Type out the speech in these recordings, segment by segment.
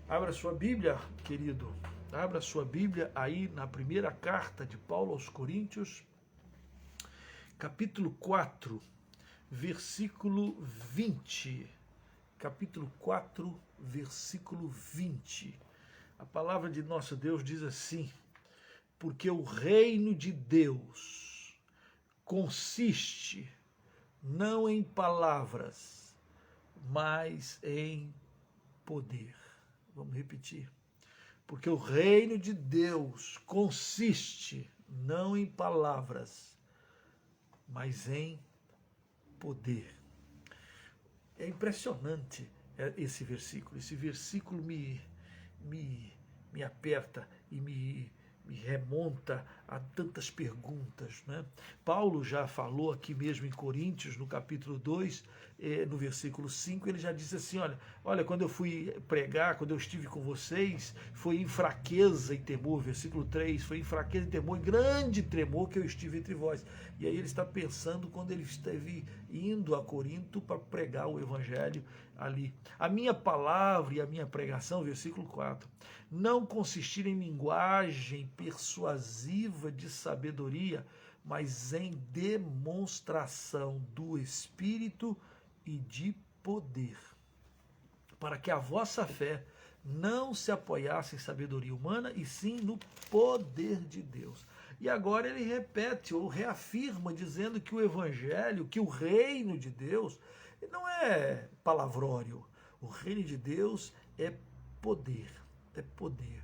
Abra sua Bíblia, querido. Abra sua Bíblia aí na primeira carta de Paulo aos Coríntios, capítulo 4, versículo 20. Capítulo 4, versículo 20. A palavra de nosso Deus diz assim: porque o reino de Deus consiste não em palavras, mas em poder. Vamos repetir. Porque o reino de Deus consiste não em palavras, mas em poder. É impressionante esse versículo. Esse versículo me aperta e me remonta a tantas perguntas, né? Paulo já falou aqui mesmo em Coríntios, no capítulo 2, no versículo 5, ele já disse assim, olha, quando eu fui pregar, quando eu estive com vocês, foi em fraqueza e temor, versículo 3, foi em fraqueza e temor, grande tremor que eu estive entre vós. E aí ele está pensando quando ele esteve indo a Corinto para pregar o evangelho ali. A minha palavra e a minha pregação, versículo 4, não consistir em linguagem persuasiva de sabedoria, mas em demonstração do Espírito e de poder, para que a vossa fé não se apoiasse em sabedoria humana, e sim no poder de Deus. E agora ele repete ou reafirma, dizendo que o evangelho, que o reino de Deus não é palavrório. O reino de Deus é poder, é poder.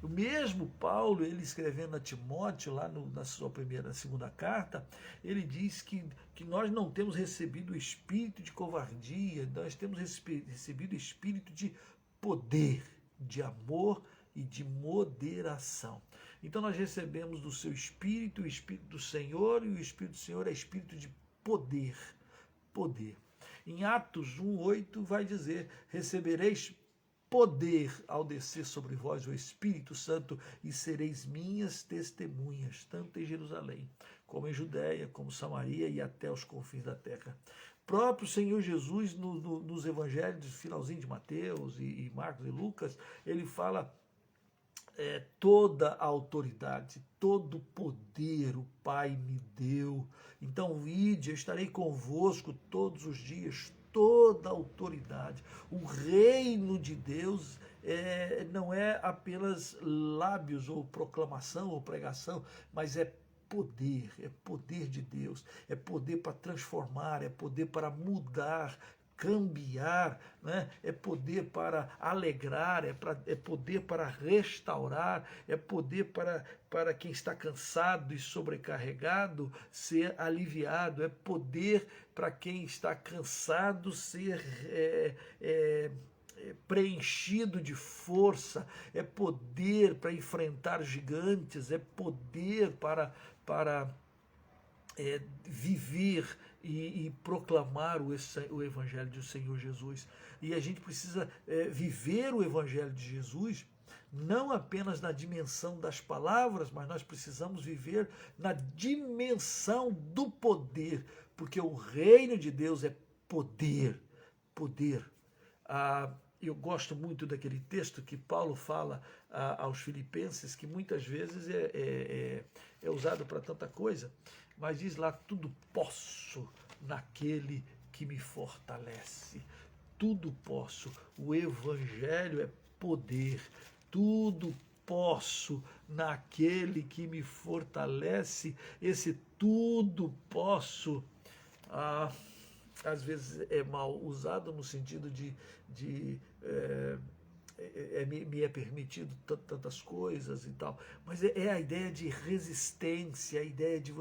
O mesmo Paulo, ele escrevendo a Timóteo, lá na sua segunda carta, ele diz que nós não temos recebido o espírito de covardia, nós temos recebido o espírito de poder, de amor e de moderação. Então nós recebemos do seu espírito, o espírito do Senhor, e o espírito do Senhor é espírito de poder, poder. Em Atos 1:8 vai dizer: recebereis poder ao descer sobre vós o Espírito Santo, e sereis minhas testemunhas, tanto em Jerusalém, como em Judéia, como Samaria e até os confins da terra. Próprio Senhor Jesus, nos evangelhos, finalzinho de Mateus e Marcos e Lucas, ele fala toda a autoridade, todo o poder o Pai me deu. Então, ide, eu estarei convosco todos os dias, toda a autoridade. O reino de Deus não é apenas lábios ou proclamação ou pregação, mas é poder de Deus, é poder para transformar, é poder para mudar, cambiar, né? É poder para alegrar, é poder para restaurar, é poder para quem está cansado e sobrecarregado ser aliviado, é poder para quem está cansado ser preenchido de força, é poder para enfrentar gigantes, é poder para viver e proclamar o Evangelho do Senhor Jesus. E a gente precisa viver o Evangelho de Jesus não apenas na dimensão das palavras, mas nós precisamos viver na dimensão do poder, porque o reino de Deus é poder, poder. Eu gosto muito daquele texto que Paulo fala aos filipenses, que muitas vezes é usado para tanta coisa, mas diz lá: tudo posso naquele que me fortalece. Tudo posso. O evangelho é poder. Tudo posso naquele que me fortalece. Esse tudo posso, às vezes é mal usado no sentido de me é permitido tantas coisas e tal, mas é a ideia de resistência, a ideia de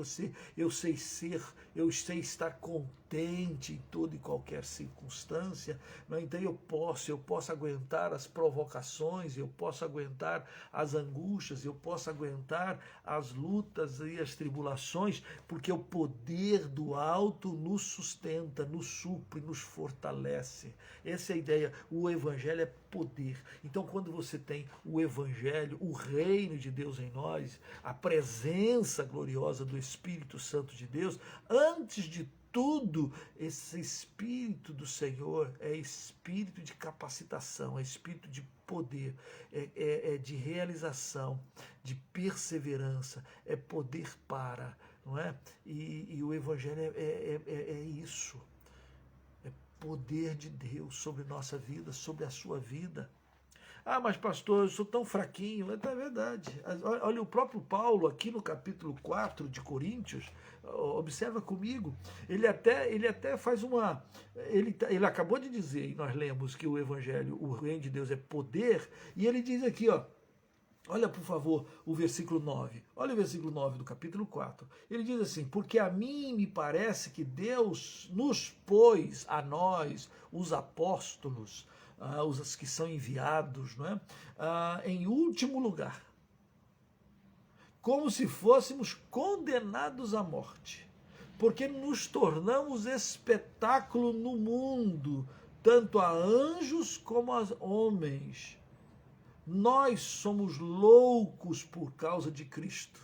eu sei estar contente em toda e qualquer circunstância, né? Então eu posso aguentar as provocações, eu posso aguentar as angústias, eu posso aguentar as lutas e as tribulações, porque o poder do alto nos sustenta, nos supre, nos fortalece. Essa é a ideia. O evangelho é poder. Então, quando você tem o evangelho, o reino de Deus em nós, a presença gloriosa do Espírito Santo de Deus, antes de tudo, esse Espírito do Senhor é espírito de capacitação, é espírito de poder, é de realização, de perseverança, é poder para, não é? E o Evangelho é isso, é poder de Deus sobre nossa vida, sobre a sua vida. Ah, mas pastor, eu sou tão fraquinho. É verdade. Olha, o próprio Paulo, aqui no capítulo 4 de Coríntios, observa comigo, ele até faz uma... Ele acabou de dizer, e nós lemos que o Evangelho, o reino de Deus é poder, e ele diz aqui, ó, olha, por favor, o versículo 9. Olha o versículo 9 do capítulo 4. Ele diz assim, porque a mim me parece que Deus nos pôs a nós, os apóstolos, os que são enviados, não é? Em último lugar, como se fôssemos condenados à morte, porque nos tornamos espetáculo no mundo, tanto a anjos como a homens. Nós somos loucos por causa de Cristo,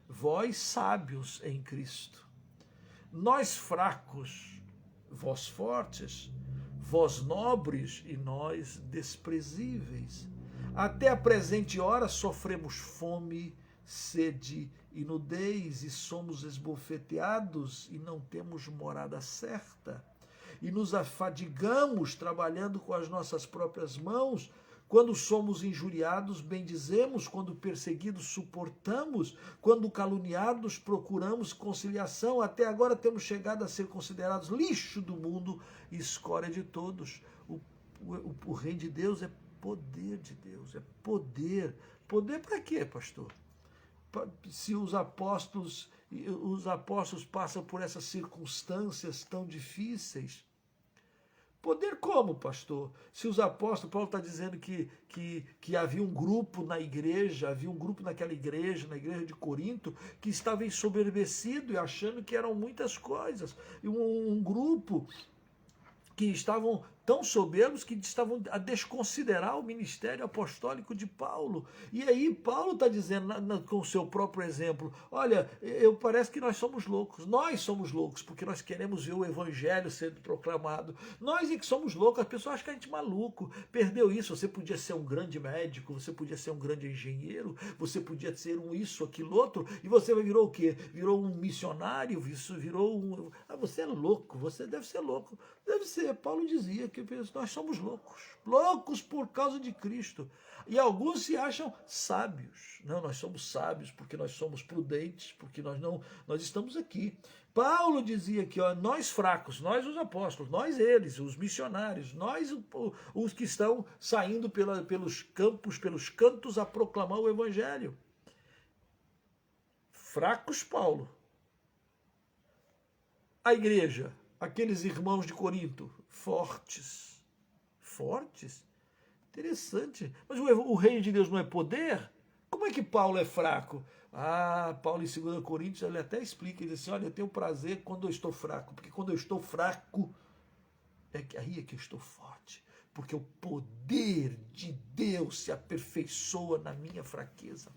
vós sábios em Cristo. Nós fracos, vós fortes, vós nobres e nós desprezíveis. Até a presente hora sofremos fome, sede e nudez, e somos esbofeteados e não temos morada certa. E nos afadigamos trabalhando com as nossas próprias mãos. Quando somos injuriados, bendizemos, quando perseguidos, suportamos, quando caluniados, procuramos conciliação. Até agora temos chegado a ser considerados lixo do mundo e escória de todos. O reino de Deus é poder de Deus, é poder. Poder para quê, pastor? Se os apóstolos passam por essas circunstâncias tão difíceis, poder como, pastor? Se os apóstolos, Paulo está dizendo que havia um grupo na igreja, havia um grupo naquela igreja, na igreja de Corinto, que estava ensoberbecido e achando que eram muitas coisas. E um grupo que estavam tão soberbos que estavam a desconsiderar o ministério apostólico de Paulo. E aí Paulo está dizendo, com o seu próprio exemplo, olha, parece que nós somos loucos, porque nós queremos ver o evangelho sendo proclamado. Nós é que somos loucos, as pessoas acham que a gente é maluco, perdeu isso. Você podia ser um grande médico, você podia ser um grande engenheiro, você podia ser um isso, aquilo, outro, e você virou o quê? Virou um missionário, isso virou um... você é louco, você deve ser louco. Deve ser, Paulo dizia que nós somos loucos, loucos por causa de Cristo. E alguns se acham sábios. Não, nós somos sábios porque nós somos prudentes, porque nós estamos aqui. Paulo dizia que nós fracos, nós os apóstolos, nós eles, os missionários, nós os que estão saindo pelos campos, pelos cantos a proclamar o evangelho. Fracos, Paulo. A igreja, aqueles irmãos de Corinto, fortes. Fortes? Interessante. Mas o reino de Deus não é poder? Como é que Paulo é fraco? Paulo em 2 Coríntios, ele até explica, ele diz assim, olha, eu tenho prazer quando eu estou fraco, porque quando eu estou fraco, aí é que eu estou forte, porque o poder de Deus se aperfeiçoa na minha fraqueza.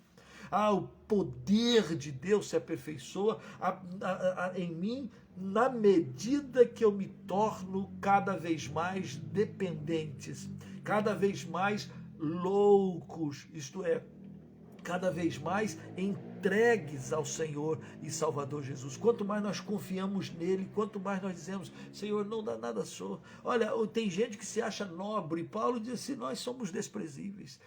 O poder de Deus se aperfeiçoa em mim na medida que eu me torno cada vez mais dependentes, cada vez mais loucos, isto é, cada vez mais entregues ao Senhor e Salvador Jesus. Quanto mais nós confiamos nele, quanto mais nós dizemos, Senhor, não dá nada sou. Olha, tem gente que se acha nobre. Paulo diz assim, nós somos desprezíveis.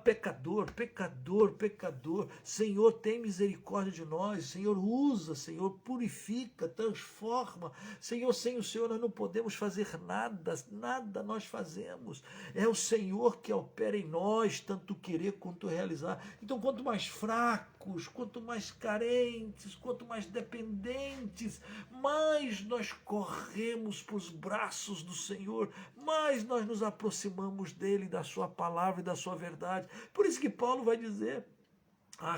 Pecador, pecador, pecador. Senhor, tem misericórdia de nós. Senhor, usa, Senhor, purifica, transforma. Senhor, sem o Senhor nós não podemos fazer nada, nada nós fazemos. É o Senhor que opera em nós, tanto querer quanto realizar. Então, quanto mais fracos, quanto mais carentes, quanto mais dependentes, mais nós corremos para os braços do Senhor, mais nós nos aproximamos dele, da sua palavra e da sua verdade. Por isso que Paulo vai dizer,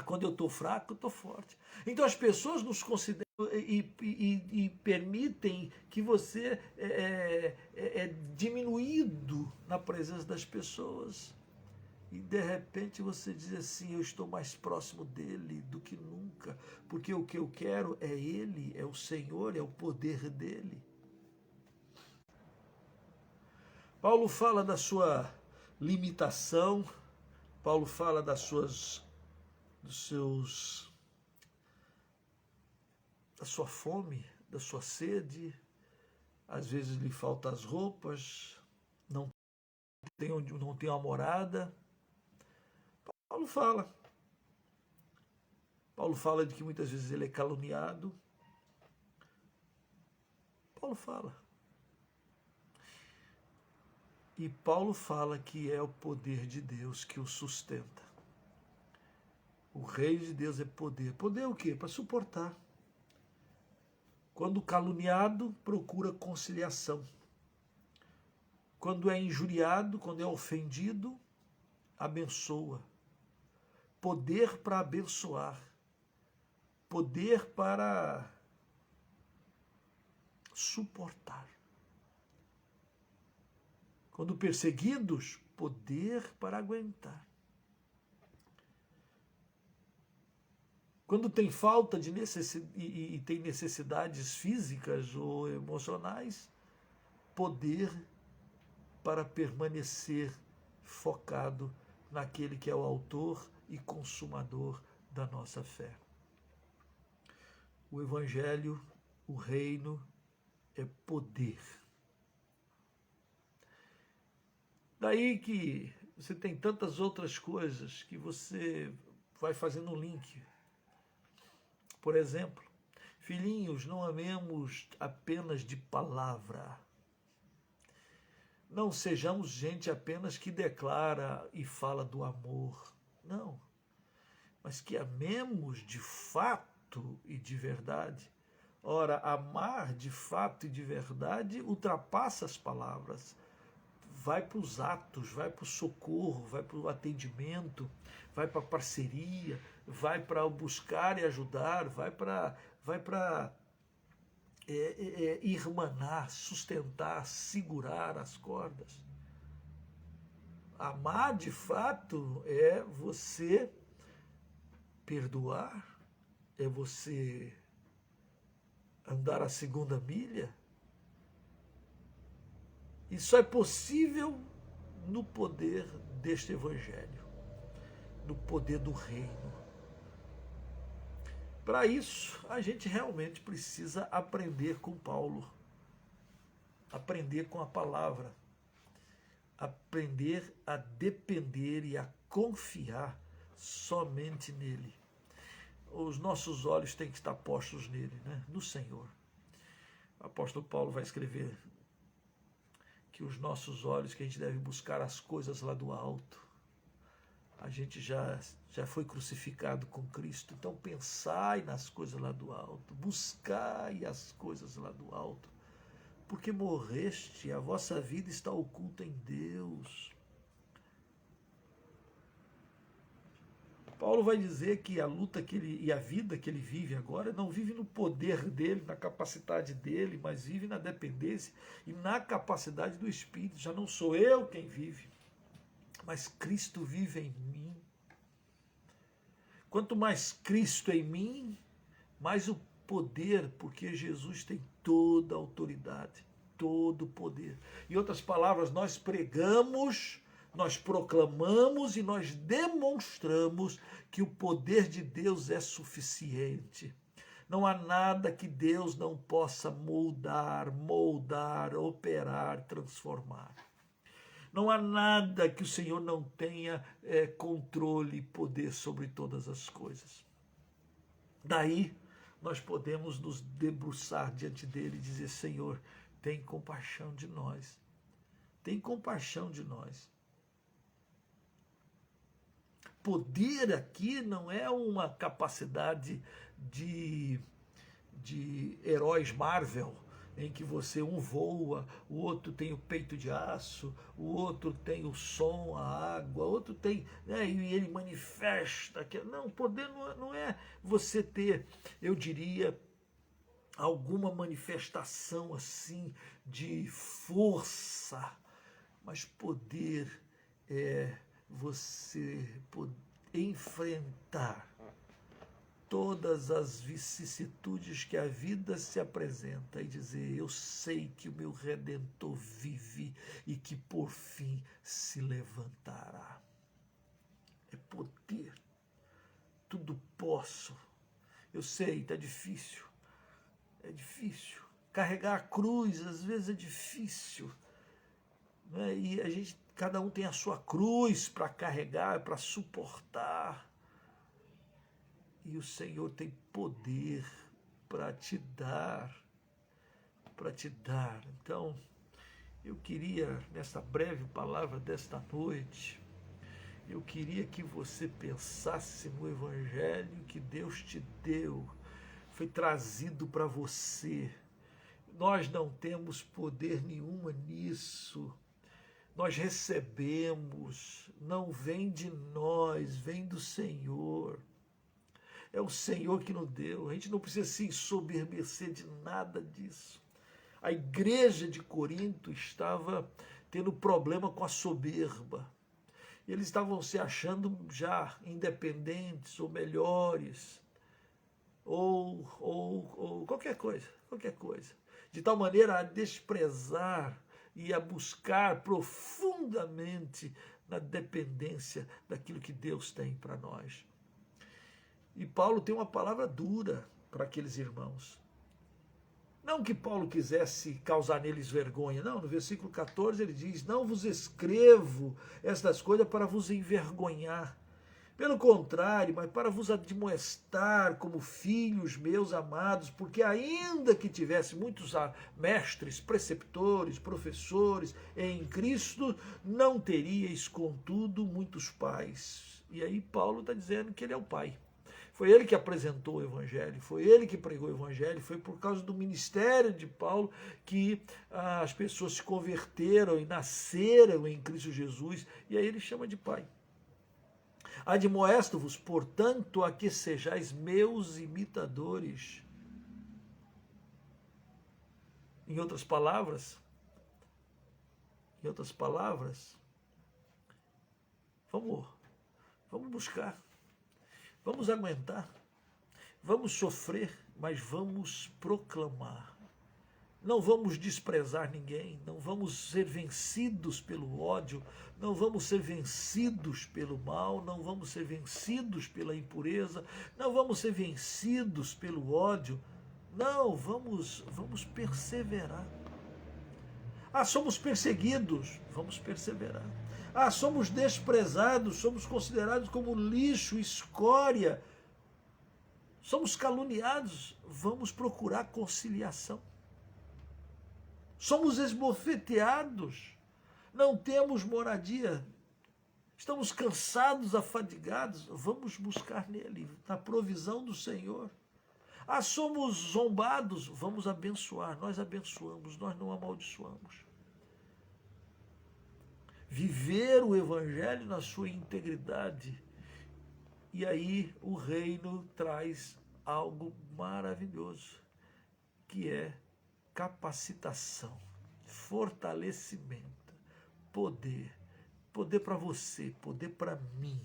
quando eu estou fraco, eu estou forte. Então as pessoas nos consideram e permitem que você é diminuído na presença das pessoas. E de repente você diz assim, eu estou mais próximo dele do que nunca, porque o que eu quero é ele, é o Senhor, é o poder dele. Paulo fala da sua limitação, Paulo fala da sua fome, da sua sede, às vezes lhe faltam as roupas, não tem uma morada. Paulo fala de que muitas vezes ele é caluniado. Paulo fala. E Paulo fala que é o poder de Deus que o sustenta. O reino de Deus é poder. Poder é o quê? Para suportar. Quando caluniado, procura conciliação. Quando é injuriado, quando é ofendido, abençoa. Poder para abençoar. Poder para suportar. Quando perseguidos, poder para aguentar. Quando tem falta de e tem necessidades físicas ou emocionais, poder para permanecer focado naquele que é o autor e consumador da nossa fé. O Evangelho, o reino, é poder. Daí que você tem tantas outras coisas que você vai fazendo um link. Por exemplo, filhinhos, não amemos apenas de palavra. Não sejamos gente apenas que declara e fala do amor. Não. Mas que amemos de fato e de verdade. Ora, amar de fato e de verdade ultrapassa as palavras. Vai para os atos, vai para o socorro, vai para o atendimento, vai para a parceria, vai para o buscar e ajudar, vai para irmanar, sustentar, segurar as cordas. Amar de fato é você perdoar, é você andar a segunda milha. Isso é possível no poder deste Evangelho, no poder do reino. Para isso, a gente realmente precisa aprender com Paulo, aprender com a palavra, aprender a depender e a confiar somente nele. Os nossos olhos têm que estar postos nele, né? No Senhor. O apóstolo Paulo vai escrever que os nossos olhos, que a gente deve buscar as coisas lá do alto. A gente já foi crucificado com Cristo, então pensai nas coisas lá do alto, buscai as coisas lá do alto, porque morreste, a vossa vida está oculta em Deus. Paulo vai dizer que a luta e a vida que ele vive agora não vive no poder dele, na capacidade dele, mas vive na dependência e na capacidade do Espírito. Já não sou eu quem vive, mas Cristo vive em mim. Quanto mais Cristo em mim, mais o poder, porque Jesus tem toda a autoridade, todo o poder. Em outras palavras, nós pregamos, nós proclamamos e nós demonstramos que o poder de Deus é suficiente. Não há nada que Deus não possa moldar, operar, transformar. Não há nada que o Senhor não tenha controle e poder sobre todas as coisas. Daí nós podemos nos debruçar diante dele e dizer: Senhor, tem compaixão de nós. Tem compaixão de nós. Poder aqui não é uma capacidade de heróis Marvel, em que um voa, o outro tem o peito de aço, o outro tem o som, a água, o outro tem, né, e ele manifesta. Não, poder não é você ter, eu diria, alguma manifestação assim de força, mas poder é você enfrentar todas as vicissitudes que a vida se apresenta e dizer: eu sei que o meu Redentor vive e que por fim se levantará. É poder. Tudo posso. Eu sei, está difícil. É difícil. Carregar a cruz às vezes é difícil. Né? E cada um tem a sua cruz para carregar, para suportar. E o Senhor tem poder para te dar. Para te dar. Então, eu queria, nessa breve palavra desta noite, eu queria que você pensasse no Evangelho que Deus te deu. Foi trazido para você. Nós não temos poder nenhum nisso. Nós recebemos. Não vem de nós, vem do Senhor. É o Senhor que nos deu. A gente não precisa se ensoberbecer de nada disso. A igreja de Corinto estava tendo problema com a soberba. Eles estavam se achando já independentes ou melhores. Ou qualquer coisa. De tal maneira a desprezar e a buscar profundamente na dependência daquilo que Deus tem para nós. E Paulo tem uma palavra dura para aqueles irmãos. Não que Paulo quisesse causar neles vergonha, não. No versículo 14 ele diz: não vos escrevo estas coisas para vos envergonhar. Pelo contrário, mas para vos admoestar como filhos meus amados, porque ainda que tivesse muitos mestres, preceptores, professores em Cristo, não teríeis, contudo, muitos pais. E aí Paulo está dizendo que ele é o pai. Foi ele que apresentou o Evangelho, foi ele que pregou o Evangelho, foi por causa do ministério de Paulo que as pessoas se converteram e nasceram em Cristo Jesus, e aí ele chama de pai. Admoesto-vos, portanto, a que sejais meus imitadores. Em outras palavras, vamos buscar. Vamos aguentar, vamos sofrer, mas vamos proclamar. Não vamos desprezar ninguém, não vamos ser vencidos pelo ódio, não vamos ser vencidos pelo mal, não vamos ser vencidos pela impureza, não vamos ser vencidos pelo ódio. Não, vamos perseverar. Somos perseguidos, vamos perseverar. Somos desprezados, somos considerados como lixo, escória, somos caluniados, vamos procurar conciliação. Somos esbofeteados, não temos moradia, estamos cansados, afadigados, vamos buscar nele, na provisão do Senhor. Somos zombados, vamos abençoar, nós abençoamos, nós não amaldiçoamos. Viver o Evangelho na sua integridade. E aí o reino traz algo maravilhoso, que é capacitação, fortalecimento, poder. Poder para você, poder para mim.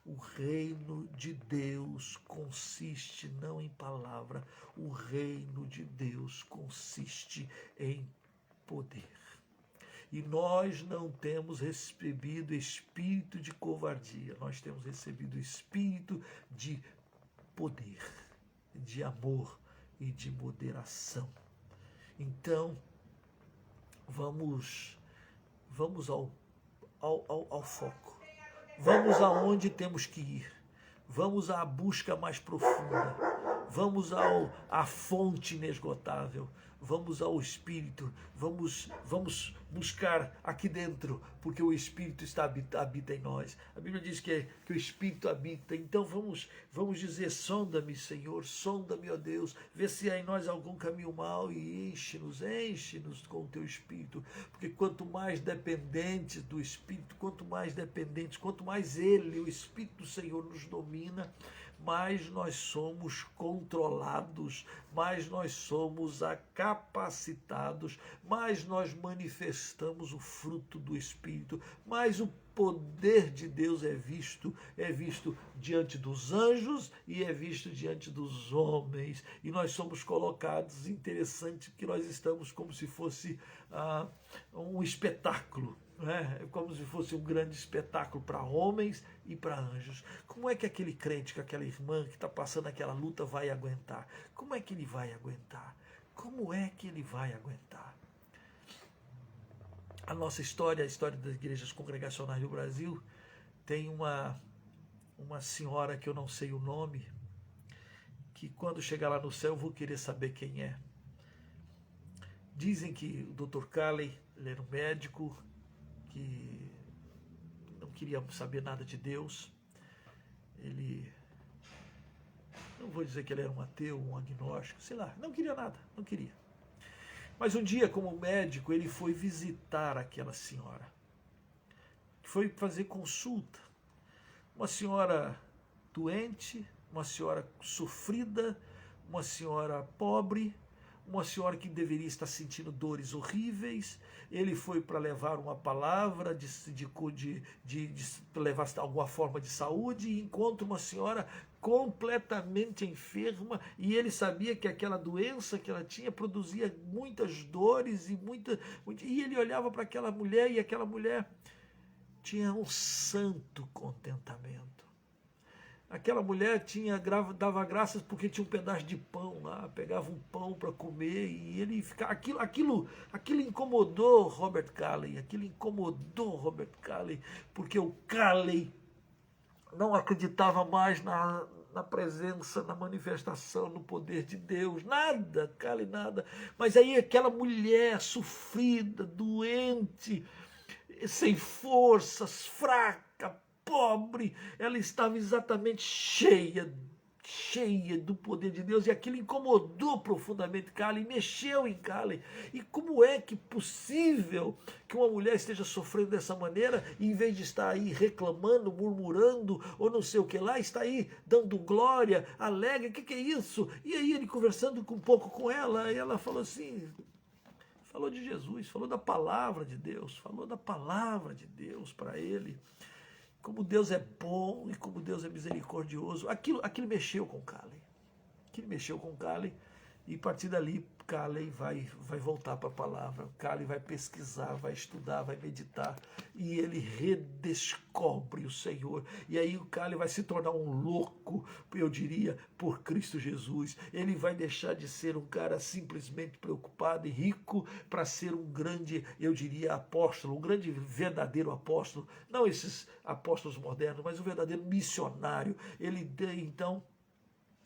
O reino de Deus consiste não em palavra, o reino de Deus consiste em poder. E nós não temos recebido espírito de covardia, nós temos recebido espírito de poder, de amor e de moderação. Então, vamos ao foco. Vamos aonde temos que ir. Vamos à busca mais profunda. Vamos à fonte inesgotável. Vamos ao Espírito. Vamos buscar aqui dentro, porque o Espírito habita em nós. A Bíblia diz que o Espírito habita. Então vamos dizer: sonda-me, Senhor, sonda-me, ó Deus, vê se há em nós algum caminho mau e enche-nos com o teu Espírito. Porque quanto mais dependentes do Espírito, quanto mais Ele, o Espírito do Senhor, nos domina, mais nós somos controlados, mais nós somos capacitados, mais nós manifestamos o fruto do Espírito, mais o poder de Deus é visto diante dos anjos e é visto diante dos homens. E nós somos colocados, interessante que nós estamos como se fosse um espetáculo, né? Como se fosse um grande espetáculo para homens e para anjos. Como é que aquele crente, que aquela irmã que está passando aquela luta vai aguentar? Como é que ele vai aguentar? Como é que ele vai aguentar? A nossa história, a história das igrejas congregacionais do Brasil, tem uma senhora que eu não sei o nome, que quando chegar lá no céu eu vou querer saber quem é. Dizem que o Dr. Calley, ele era um médico que não queria saber nada de Deus. Ele, não vou dizer que ele era um ateu, um agnóstico, sei lá, não queria nada, não queria. Mas um dia, como médico, ele foi visitar aquela senhora. Foi fazer consulta. Uma senhora doente, uma senhora sofrida, uma senhora pobre, uma senhora que deveria estar sentindo dores horríveis. Ele foi para levar uma palavra de levar alguma forma de saúde e encontra uma senhora completamente enferma, e ele sabia que aquela doença que ela tinha produzia muitas dores e ele olhava para aquela mulher, e aquela mulher tinha um santo contentamento. Aquela mulher dava graças porque tinha um pedaço de pão lá, pegava um pão para comer, e ele ficava. Aquilo incomodou Robert Calley, porque o Calley não acreditava mais na presença, na manifestação, no poder de Deus, nada, Calley, nada. Mas aí aquela mulher sofrida, doente, sem forças, fraca, pobre, ela estava exatamente cheia do poder de Deus, e aquilo incomodou profundamente Calley, mexeu em Calley. E como é que possível que uma mulher esteja sofrendo dessa maneira, e em vez de estar aí reclamando, murmurando, ou não sei o que lá, está aí dando glória, alegre, o que é isso? E aí ele conversando um pouco com ela, e ela falou assim, falou de Jesus, falou da palavra de Deus, para ele. Como Deus é bom e como Deus é misericordioso. Aquilo mexeu com Calley. E a partir dali, Calley vai voltar para a palavra. Calley vai pesquisar, vai estudar, vai meditar. E ele redescobre o Senhor. E aí o Calley vai se tornar um louco, eu diria, por Cristo Jesus. Ele vai deixar de ser um cara simplesmente preocupado e rico para ser um grande, eu diria, apóstolo, um grande verdadeiro apóstolo. Não esses apóstolos modernos, mas um verdadeiro missionário.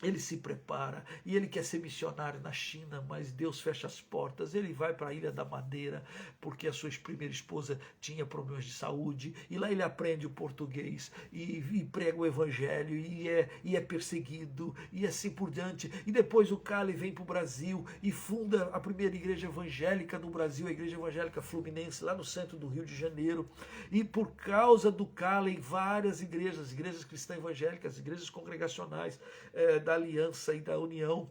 Ele se prepara e ele quer ser missionário na China, mas Deus fecha as portas. Ele vai para a Ilha da Madeira porque a sua primeira esposa tinha problemas de saúde, e lá ele aprende o português e prega o evangelho e é perseguido e assim por diante. E depois o Calley vem para o Brasil e funda a primeira igreja evangélica no Brasil, a Igreja Evangélica Fluminense, lá no centro do Rio de Janeiro. E por causa do Calley, várias igrejas cristãs evangélicas, igrejas congregacionais, da Aliança e da União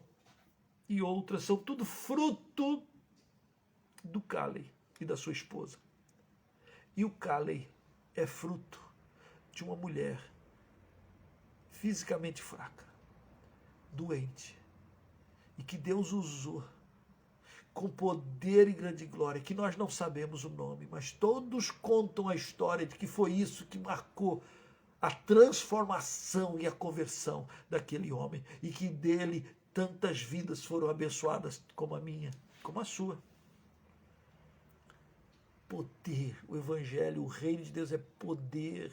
e outras, são tudo fruto do Calley e da sua esposa. E o Calley é fruto de uma mulher fisicamente fraca, doente, e que Deus usou com poder e grande glória, que nós não sabemos o nome, mas todos contam a história de que foi isso que marcou a transformação e a conversão daquele homem, e que dele tantas vidas foram abençoadas, como a minha, como a sua. Poder, o evangelho, o reino de Deus é poder.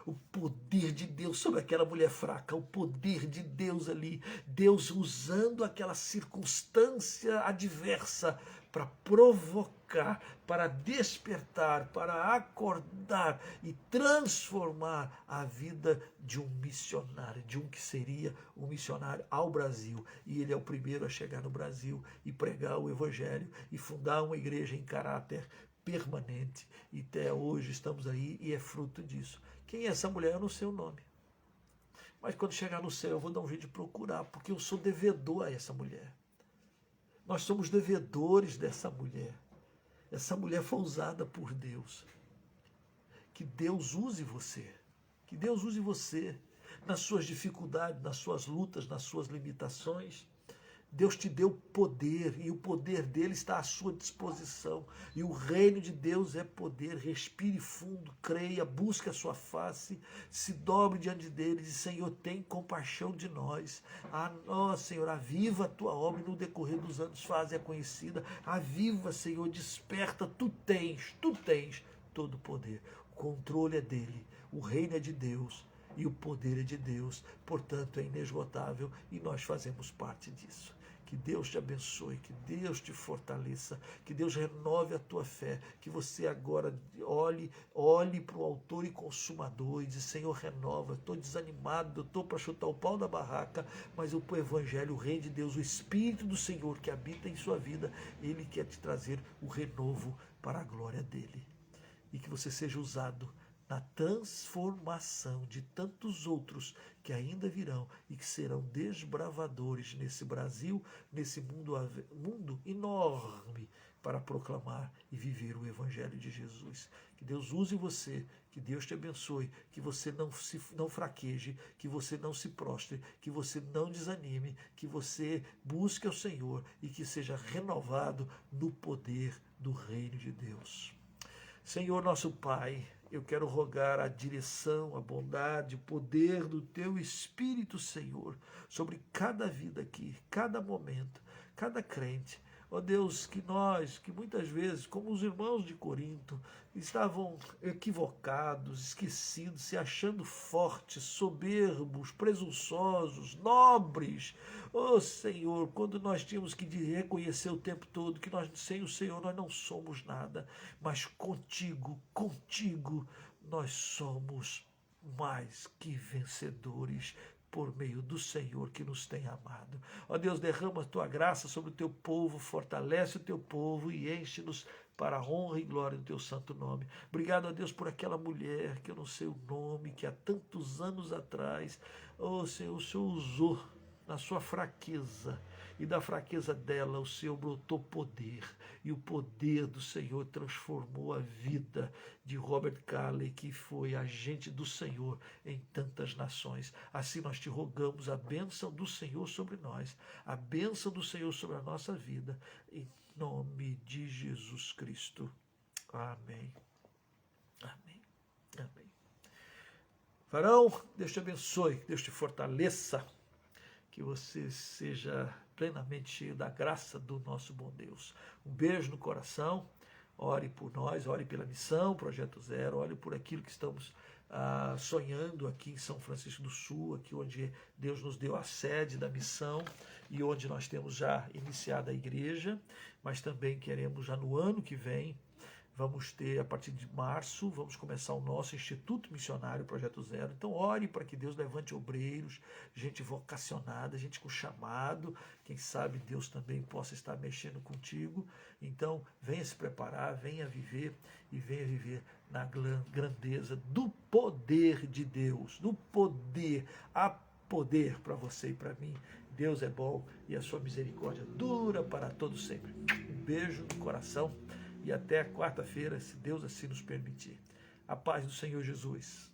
O poder de Deus sobre aquela mulher fraca, o poder de Deus ali, Deus usando aquela circunstância adversa para provocar, para despertar, para acordar e transformar a vida de um missionário, de um que seria um missionário ao Brasil. E ele é o primeiro a chegar no Brasil e pregar o evangelho e fundar uma igreja em caráter permanente. E até hoje estamos aí, e é fruto disso. Quem é essa mulher? Eu não sei o nome. Mas quando chegar no céu eu vou dar um jeito de procurar, porque eu sou devedor a essa mulher. Nós somos devedores dessa mulher. Essa mulher foi usada por Deus. Que Deus use você. Que Deus use você nas suas dificuldades, nas suas lutas, nas suas limitações. Deus te deu poder e o poder dele está à sua disposição. E o reino de Deus é poder. Respire fundo, creia, busque a sua face, se dobre diante dele e diz: Senhor, tem compaixão de nós. Senhor, aviva a tua obra e no decorrer dos anos faze-a conhecida. Aviva, Senhor, desperta, tu tens todo o poder. O controle é dele, o reino é de Deus. E o poder é de Deus, portanto é inesgotável e nós fazemos parte disso. Que Deus te abençoe, que Deus te fortaleça, que Deus renove a tua fé, que você agora olhe para o autor e consumador e diz: Senhor, renova, estou desanimado, eu estou para chutar o pau da barraca, mas o Evangelho, o Reino de Deus, o Espírito do Senhor que habita em sua vida, Ele quer te trazer o renovo para a glória dEle. E que você seja usado na transformação de tantos outros que ainda virão e que serão desbravadores nesse Brasil, nesse mundo enorme, para proclamar e viver o Evangelho de Jesus. Que Deus use você, que Deus te abençoe, que você não fraqueje, que você não se prostre, que você não desanime, que você busque ao Senhor e que seja renovado no poder do reino de Deus. Senhor nosso Pai, eu quero rogar a direção, a bondade, o poder do Teu Espírito, Senhor, sobre cada vida aqui, cada momento, cada crente. Ó Deus, que nós, que muitas vezes, como os irmãos de Corinto, estavam equivocados, esquecidos, se achando fortes, soberbos, presunçosos, nobres. Ó Senhor, quando nós tínhamos que reconhecer o tempo todo que nós, sem o Senhor, nós não somos nada, mas contigo, nós somos mais que vencedores, por meio do Senhor que nos tem amado. Ó Deus, derrama a tua graça sobre o teu povo, fortalece o teu povo e enche-nos para a honra e glória do teu santo nome. Obrigado, ó Deus, por aquela mulher que eu não sei o nome, que há tantos anos atrás, ó Senhor, o Senhor usou na sua fraqueza, e da fraqueza dela o Senhor brotou poder, e o poder do Senhor transformou a vida de Robert Calley, que foi agente do Senhor em tantas nações. Assim nós te rogamos a bênção do Senhor sobre nós, a bênção do Senhor sobre a nossa vida, em nome de Jesus Cristo. Amém. Amém. Amém. Varão, Deus te abençoe, Deus te fortaleça, que você seja plenamente cheio da graça do nosso bom Deus. Um beijo no coração, ore por nós, ore pela missão, Projeto Zero, ore por aquilo que estamos sonhando aqui em São Francisco do Sul, aqui onde Deus nos deu a sede da missão e onde nós temos já iniciado a igreja, mas também queremos já no ano que vem, vamos ter, a partir de março, vamos começar o nosso Instituto Missionário Projeto Zero. Então ore para que Deus levante obreiros, gente vocacionada, gente com chamado. Quem sabe Deus também possa estar mexendo contigo. Então venha se preparar, venha viver e venha viver na grandeza do poder de Deus, do poder, há poder para você e para mim. Deus é bom e a sua misericórdia dura para todos sempre. Um beijo no coração. E até quarta-feira, se Deus assim nos permitir. A paz do Senhor Jesus.